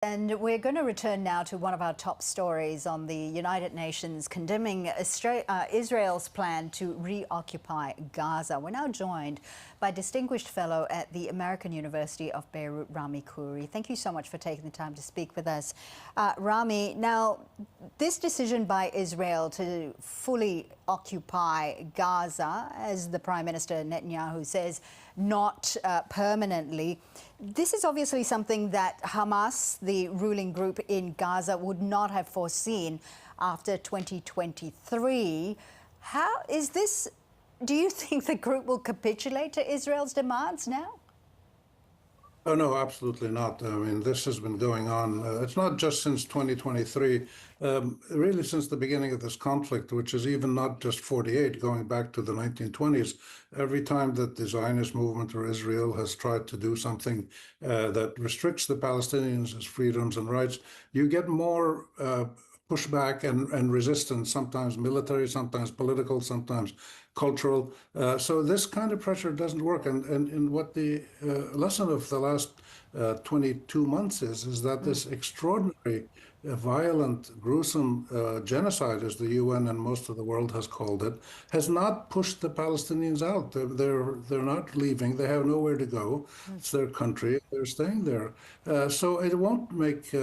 and we're going to return now to one of our top stories on the United Nations condemning Israel's plan to reoccupy Gaza. We're now joined by distinguished fellow at the American University of Beirut, Rami Khouri. Thank you so much for taking the time to speak with us. Rami, now this decision by Israel to fully occupy Gaza, as the Prime Minister Netanyahu says, not permanently, this is obviously something that Hamas, the ruling group in Gaza, would not have foreseen after 2023. How is this? Do you think the group will capitulate to Israel's demands now? Oh, no, absolutely not. I mean, this has been going on. It's not just since 2023, really since the beginning of this conflict, which is even not just 48, going back to the 1920s. Every time that the Zionist movement or Israel has tried to do something that restricts the Palestinians' freedoms and rights, you get more pushback and resistance, sometimes military, sometimes political, sometimes cultural. So this kind of pressure doesn't work. And what the lesson of the last 22 months is that this extraordinary, violent, gruesome genocide, as the UN and most of the world has called it, has not pushed the Palestinians out. They're not leaving. They have nowhere to go. It's their country. They're staying there. So it won't make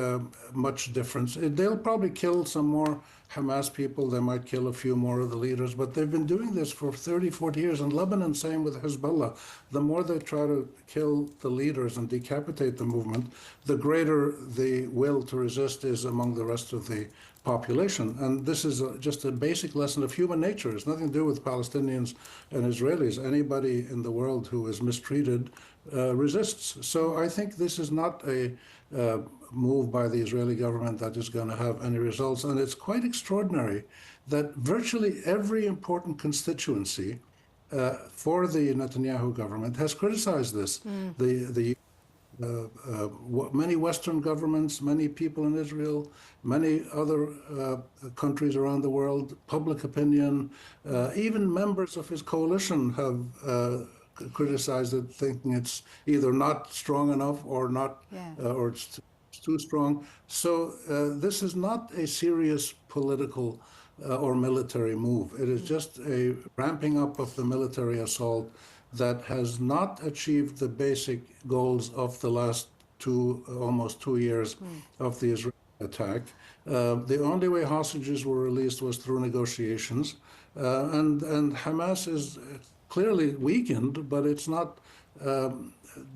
much difference. They'll probably kill some more Hamas people. They might kill a few more of the leaders, but they've been doing this for 30, 40 years. And Lebanon, same with Hezbollah. The more they try to kill the leaders and decapitate the movement, the greater the will to resist is among the rest of the population. And this is just a basic lesson of human nature. It's nothing to do with Palestinians and Israelis. Anybody in the world who is mistreated resists. So I think this is not a move by the Israeli government that is going to have any results. And it's quite extraordinary that virtually every important constituency for the Netanyahu government has criticized this. Many Western governments, many people in Israel, many other countries around the world, public opinion, even members of his coalition have criticized it, thinking it's either not strong enough or not, or it's too strong. So this is not a serious political or military move. It is just a ramping up of the military assault that has not achieved the basic goals of the last almost two years of the Israeli attack. The only way hostages were released was through negotiations, and Hamas is clearly weakened, but it's not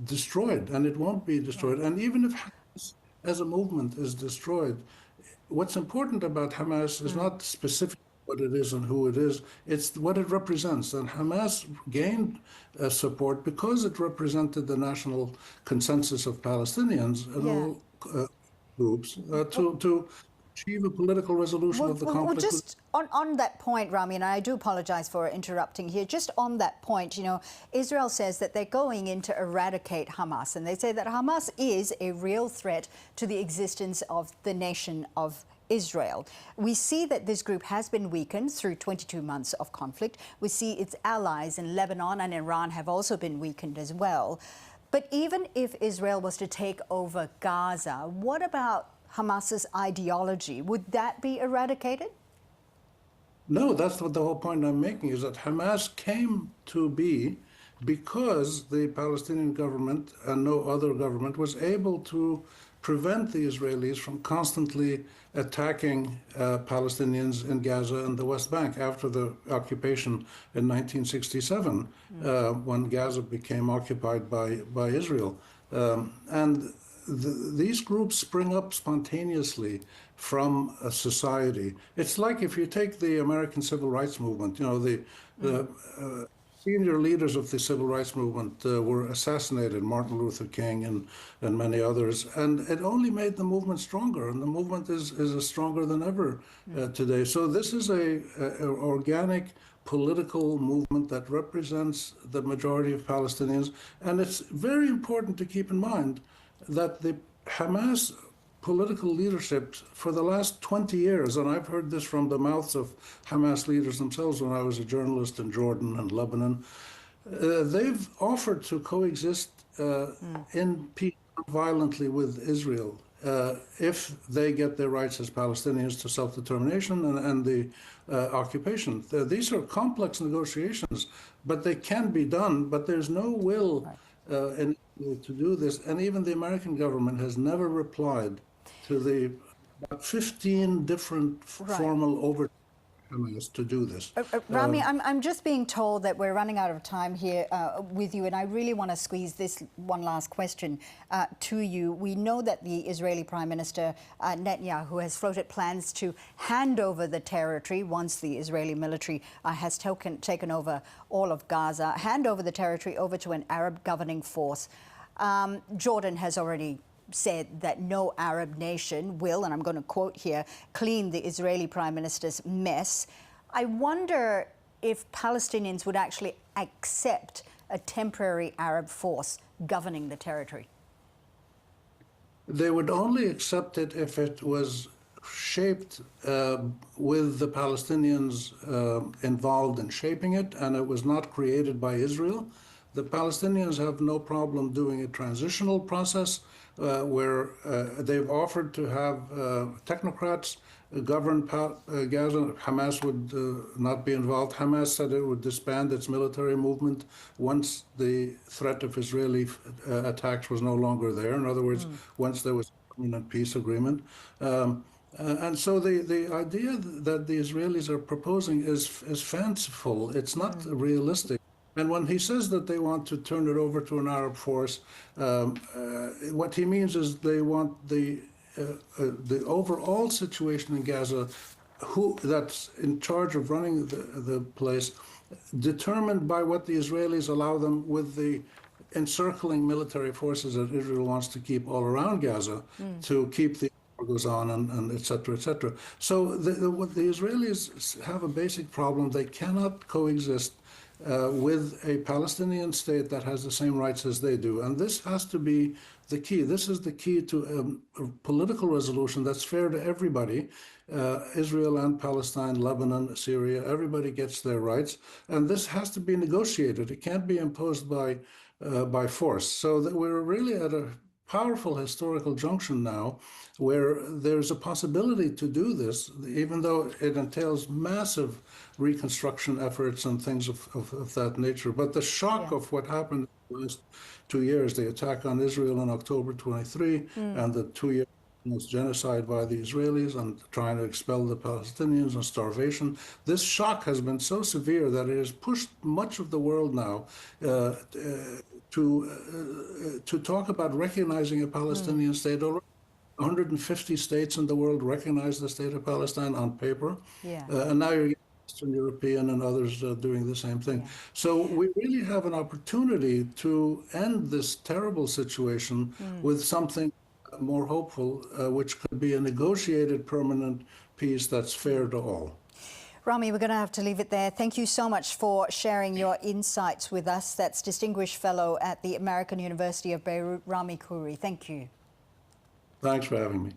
destroyed, and it won't be destroyed. And even if Hamas as a movement is destroyed, what's important about Hamas is not specific what it is and who it is, it's what it represents. And Hamas gained support because it represented the national consensus of Palestinians and all groups to achieve a political resolution of the conflict. Well, just on that point, Rami, and I do apologize for interrupting here, just on that point, you know, Israel says that they're going in to eradicate Hamas, and they say that Hamas is a real threat to the existence of the nation of Israel. We see that this group has been weakened through 22 months of conflict. We see its allies in Lebanon and Iran have also been weakened as well. But even if Israel was to take over Gaza, what about Hamas's ideology? Would that be eradicated? No, that's what the whole point I'm making, is that Hamas came to be because the Palestinian government and no other government was able to prevent the Israelis from constantly attacking Palestinians in Gaza and the West Bank after the occupation in 1967, when Gaza became occupied by Israel. These groups spring up spontaneously from a society. It's like if you take the American civil rights movement, you know, the senior leaders of the civil rights movement were assassinated, Martin Luther King and many others, and it only made the movement stronger, and the movement is stronger than ever today. So this is a organic political movement that represents the majority of Palestinians, and it's very important to keep in mind that the Hamas political leadership for the last 20 years, and I've heard this from the mouths of Hamas leaders themselves when I was a journalist in Jordan and Lebanon, they've offered to coexist in peace violently with Israel if they get their rights as Palestinians to self-determination and the occupation. These are complex negotiations, but they can be done, but there's no will to do this. And even the American government has never replied to the about 15 different formal overtures to do this. Rami, I'm just being told that we're running out of time here with you, and I really want to squeeze this one last question to you. We know that the Israeli Prime Minister Netanyahu has floated plans to hand over the territory once the Israeli military has taken over all of Gaza, hand over the territory over to an Arab governing force. Jordan has already said that no Arab nation will, and I'm going to quote here, clean the Israeli Prime Minister's mess. I wonder if Palestinians would actually accept a temporary Arab force governing the territory. They would only accept it if it was shaped with the Palestinians involved in shaping it, and it was not created by Israel. The Palestinians have no problem doing a transitional process where they've offered to have technocrats govern Gaza. Hamas would not be involved. Hamas said it would disband its military movement once the threat of Israeli attacks was no longer there. In other words, once there was a permanent peace agreement. And so the idea that the Israelis are proposing is fanciful. It's not realistic. And when he says that they want to turn it over to an Arab force, what he means is they want the overall situation in Gaza, that's in charge of running the place, determined by what the Israelis allow them with the encircling military forces that Israel wants to keep all around Gaza to keep the goes on and et cetera, et cetera. So the Israelis have a basic problem. They cannot coexist with a Palestinian state that has the same rights as they do. And this has to be the key. This is the key to a political resolution that's fair to everybody. Israel and Palestine, Lebanon, Syria, everybody gets their rights. And this has to be negotiated. It can't be imposed by force. So that we're really at a powerful historical junction now where there's a possibility to do this, even though it entails massive reconstruction efforts and things of that nature. But the shock of what happened in the last 2 years, the attack on Israel in October 23, and the 2 years genocide by the Israelis and trying to expel the Palestinians and starvation, this shock has been so severe that it has pushed much of the world now to talk about recognizing a Palestinian state. Already 150 states in the world recognize the state of Palestine on paper. And now you're getting Eastern European and others doing the same thing. So we really have an opportunity to end this terrible situation with something more hopeful, which could be a negotiated permanent peace that's fair to all. Rami, we're going to have to leave it there. Thank you so much for sharing your insights with us. That's Distinguished Fellow at the American University of Beirut, Rami Khouri. Thank you. Thanks for having me.